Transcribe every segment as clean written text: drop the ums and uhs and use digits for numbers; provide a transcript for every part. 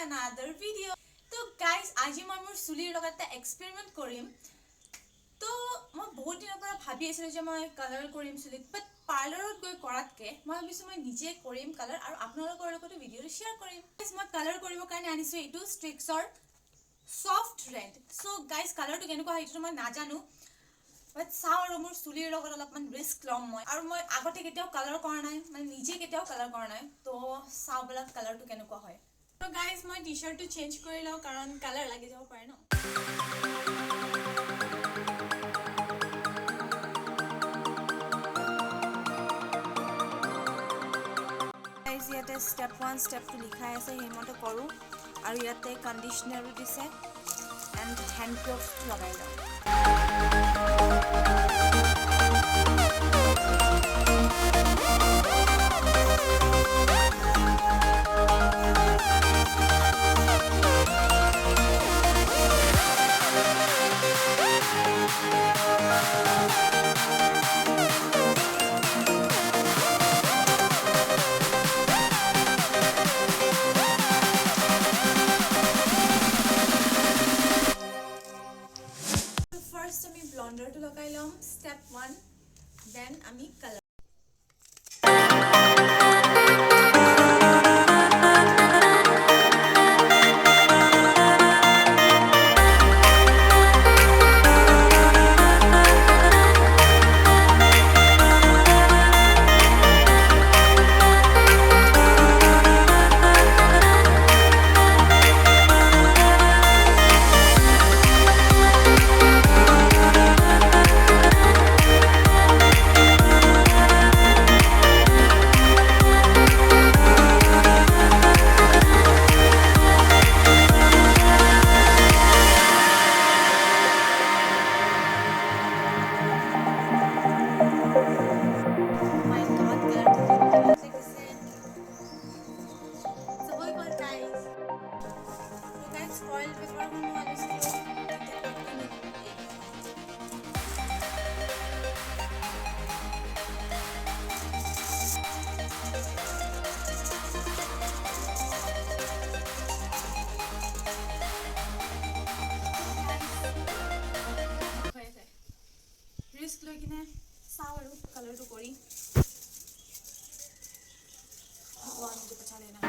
another video. So guys, আজি মই মোৰ চুলিৰ লগত এটা এক্সপেৰিমেন্ট কৰিম। তো মই বহুত দিনৰ পৰা ভাবি আছিলো যে মই কালাৰ কৰিম চুলিত, বাট পাৰ্লাৰত গৈ কৰাতকে মই ভাবিছো মই নিজে কৰিম কালাৰ আৰু আপোনালোকৰ লগতো ভিডিঅ'টো শ্বেয়াৰ কৰিম। গাইস মই কালাৰ কৰিবৰ কাৰণে আনিছো এইটো স্ট্ৰিক্সৰ সফট ৰেড। সো গাইস কালাৰটো কেনেকুৱা হয় এইটো মই নাজানো, বাট চাও আৰু মোৰ চুলিৰ লগত অলপমান ৰিস্ক ল'ম মই। আৰু মই আগতে কেতিয়াও কালাৰ কৰা নাই, মানে নিজে কেতিয়াও কালাৰ কৰা নাই, তো চাও বলা কালাৰটো কেনেকুৱা হয়। তো গাইস মই টি-শাৰ্টটো চেঞ্জ কৰি লওঁ কাৰণ কালাৰ লাগি যাব পাৰে ন। গাইস ইয়াতে স্টেপ 1 স্টেপ 2 লিখাই আছে, সেইমতে কৰোঁ। আৰু ইয়াতে কণ্ডিশনাৰো দিছে এণ্ড হেণ্ড গ্লোভছ লগাই লওঁ। First আমি ব্লন্ডাৰটো লগাই ল'ম, step 1, then আমি colour. Spoiled before kung alis ko. Risk lo kine saw aru color to kori. Bhagwan mujhe bacha lena.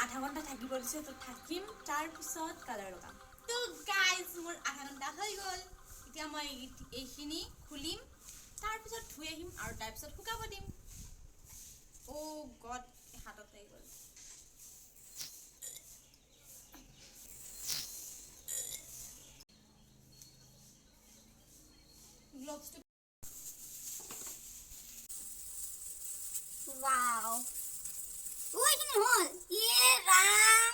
আধা ঘণ্টা থাকিব দিছে, তো থাকিম, তাৰ পিছত কালাৰ লগাম। তো গাইজ মোৰ আধা ঘণ্টা হৈ গ'ল, এতিয়া মই এইখিনি খুলিম, তাৰ পিছত ধুই আহিম আৰু তাৰ পিছত শুকাব দিম। অ' গড, হাতত আহি গ'ল। গ্লোভছটো Wow. Oh, ini hol. Ye ram.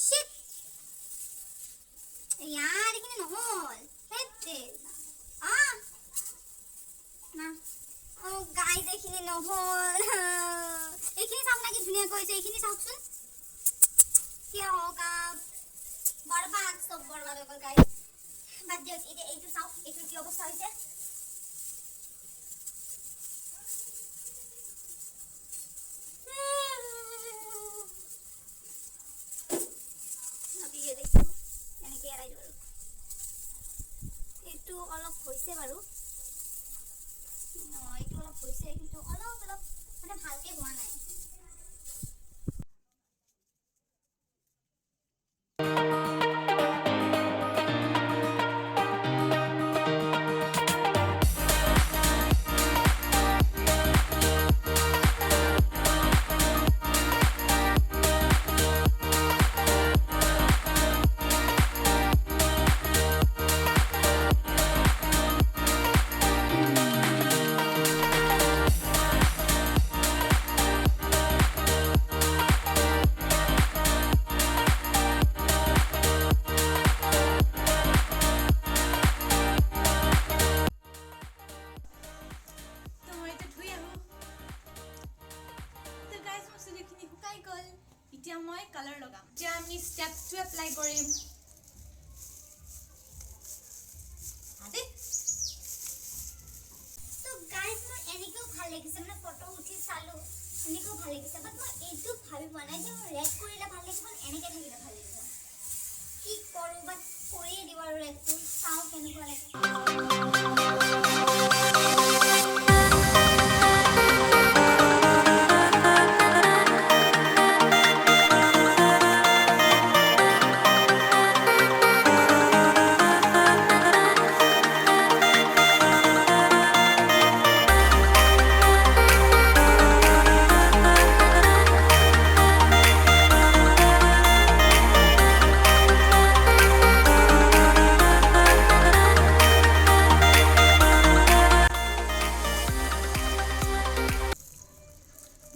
Shit. यार ini hol. Hette. Ah. Na. Oh guys, ini hol. Ini sampai lagi dunia ko ise ini sauksun. Kya hoga? বৰবাদ সব বৰবাদ হৈ গ'ল গাইজ বাদ দিয়ক এতিয়া এইটো চাওক এইটো কি অৱস্থা হৈছে ভাবিয়ে দেখো এনেকৈ এৰাই দিওঁ আৰু এইটো অলপ হৈছে বাৰু এইটো অলপ হৈছে কিন্তু অলপ মানে ভালকৈ হোৱা নাই তো মই এতিয়া ধুই আহোঁ তো গাইজ মোৰ চুলিখিনি শুকাই গ'ল এতিয়া মই কালাৰ লগাম এতিয়া আমি ষ্টেপ 2 এপ্লাই কৰিম আদে তো গাইজ মোৰ এনেকেও ভাল লাগিছে মানে ফটো উঠি চালো এনেকেও ভাল লাগিছে বাট মই এইটো ভাবি পোৱা নাই যে মই ৰেড কৰিলে ভাল লাগিব এনেকৈ থাকিলে ভাল লাগিব কি কৰোঁ বাট কৰিয়ে দিওঁ আৰু ৰেডটো চাওঁ কেনেকুৱা লাগে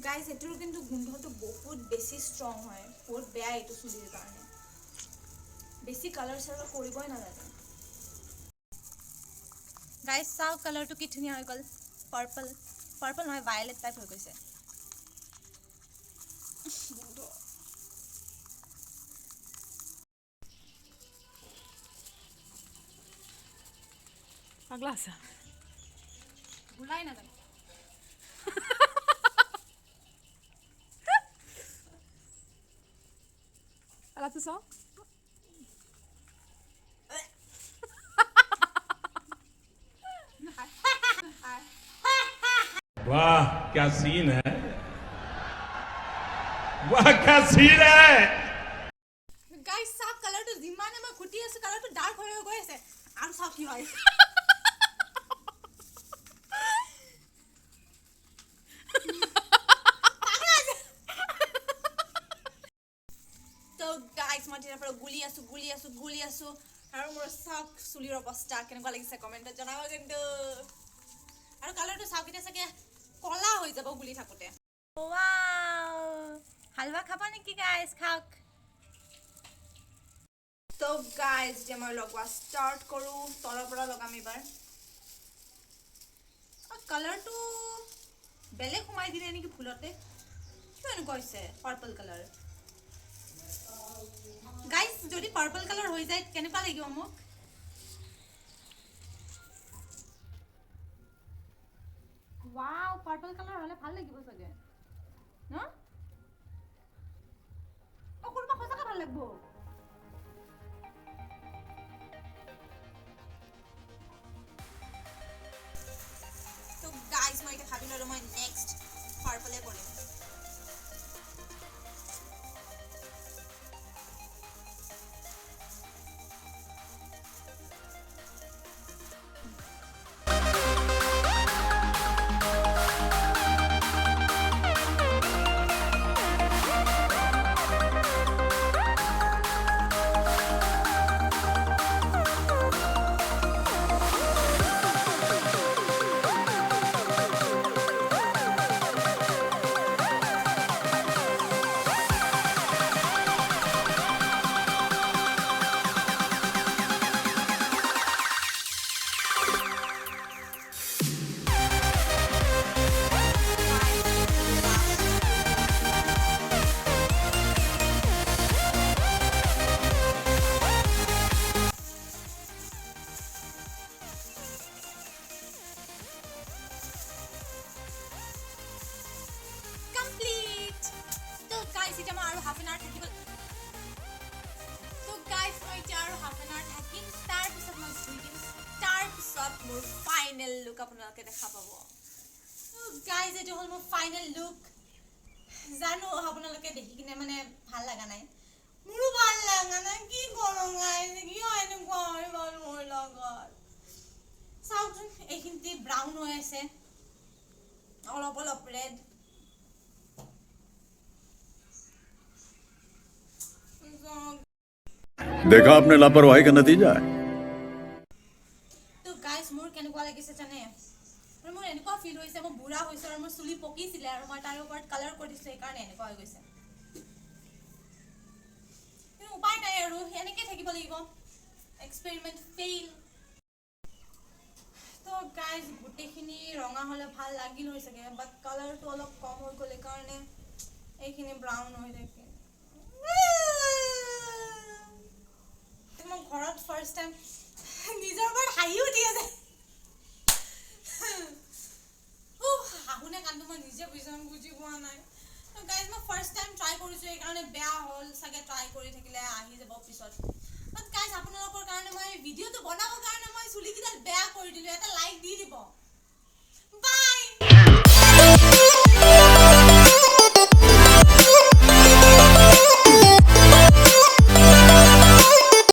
গাইজ এইটোৰ কিন্তু গোন্ধটো বহুত বেছি ষ্ট্ৰং হয় বহুত বেয়া এইটো চুলিৰ কাৰণে বেছি কালাৰ চালাৰ কৰিবই নালাগে গাইজ চাওক কালাৰটো কি ধুনীয়া হৈ গ'ল পাৰ্পল নহয় ভায়লেট টাইপ হৈ গৈছে পাগলা আছে ভুলাই নাজানো কালাৰটো চাওক वाह क्या सीन है वाह क्या सीन है গাইজ চাওক কালাৰটো যিমানে মই ঘুটি আছো কালাৰটো ডাৰ্ক হৈ গৈ আছে আৰু চাওক কি হয় তো গাইজ মই তেতিয়াৰ পৰা গুলি আছো আৰু মোৰ চাওক চুলিৰ অৱস্থা কেনেকুৱা লাগিছে কমেণ্টত জনাব কিন্তু আৰু কালাৰটো চাওক এতিয়া চাগে কলা হৈ যাব গুলি থাকোঁতে ৱাও হালৱা খাবা নেকি গাইজ খাওক তো গাইজ এতিয়া মই লগোৱা ষ্টাৰ্ট কৰোঁ তলৰ পৰা লগাম এইবাৰ কালাৰটো বেলেগ সোমাই দিলে নেকি ভুলতে কিয় এনেকুৱা হৈছে পাৰ্পল কালাৰ গাইজ যদি পাৰ্পল কালাৰ হৈ যায় কেনেকুৱা লাগিব মোক ৱাও পাৰ্পল কালাৰ হ'লে ভাল লাগিব চাগে ন কোনোবা সঁচাকৈ ভাল লাগিব তো গাইজ মই এতিয়া ভাবি ল'লোঁ মই নেক্সট পাৰ্পলে কৰিম মই আৰু হাফ এন আৱাৰ থাকিব তো গাইজ মই এতিয়া আৰু হাফ এন আৱাৰ থাকিম তাৰপিছত মই ধুই দিম তাৰপিছত মোৰ ফাইনেল লুক আপোনালোকে দেখা পাব গাইজ এইটো হ'ল মোৰ ফাইনেল লুক জানো আপোনালোকে দেখি কিনে মানে ভাল লগা নাই মোৰো ভাল লগা নাই কি কৰোঁ গাইজ কিয় এনেকুৱা হৈ গ'ল মোৰ লগত চাওকচোন এইখিনিতে ব্ৰাউন হৈ আছে অলপ অলপ ৰেড देखा आपने लापरवाही का नतीजा है তো গাইজ মোৰ কেনেকুৱা লাগিছে জানে আৰু মোৰ এনেকুৱা ফিল হৈছে মই বুঢ়া হৈছোঁ আৰু মোৰ চুলি পকিছিলে আৰু মই তাৰ ওপৰত কালাৰ কৰি দিছিলোঁ সেইকাৰণে এনেকুৱা হৈ গৈছে কিন্তু উপায় নাই আৰু এনেকৈ থাকিব লাগিব এক্সপেৰিমেণ্ট ফেইল তো গাইজ গোটেইখিনি ৰঙা হ'লে ভাল লাগিল হৈ চাগে বাট কালাৰটো অলপ কম হৈ গ'লে কাৰণে এইখিনি ব্ৰাউন হৈ থাকে মই ঘৰত ফাৰ্ষ্ট টাইম নিজৰ ওপৰত হাঁহিও উঠি আছে হাঁহোনে কান্দো মই নিজে বুজি পোৱা নাই গাইজ মই ফাৰ্ষ্ট টাইম ট্ৰাই কৰিছোঁ সেইকাৰণে বেয়া হ'ল চাগে ট্ৰাই কৰি থাকিলে আহি যাব পিছত বাট গাইজ আপোনালোকৰ কাৰণে মই ভিডিঅ'টো বনাবৰ কাৰণে মই চুলিকেইডাল বেয়া কৰি দিলোঁ এটা লাইক দি দিব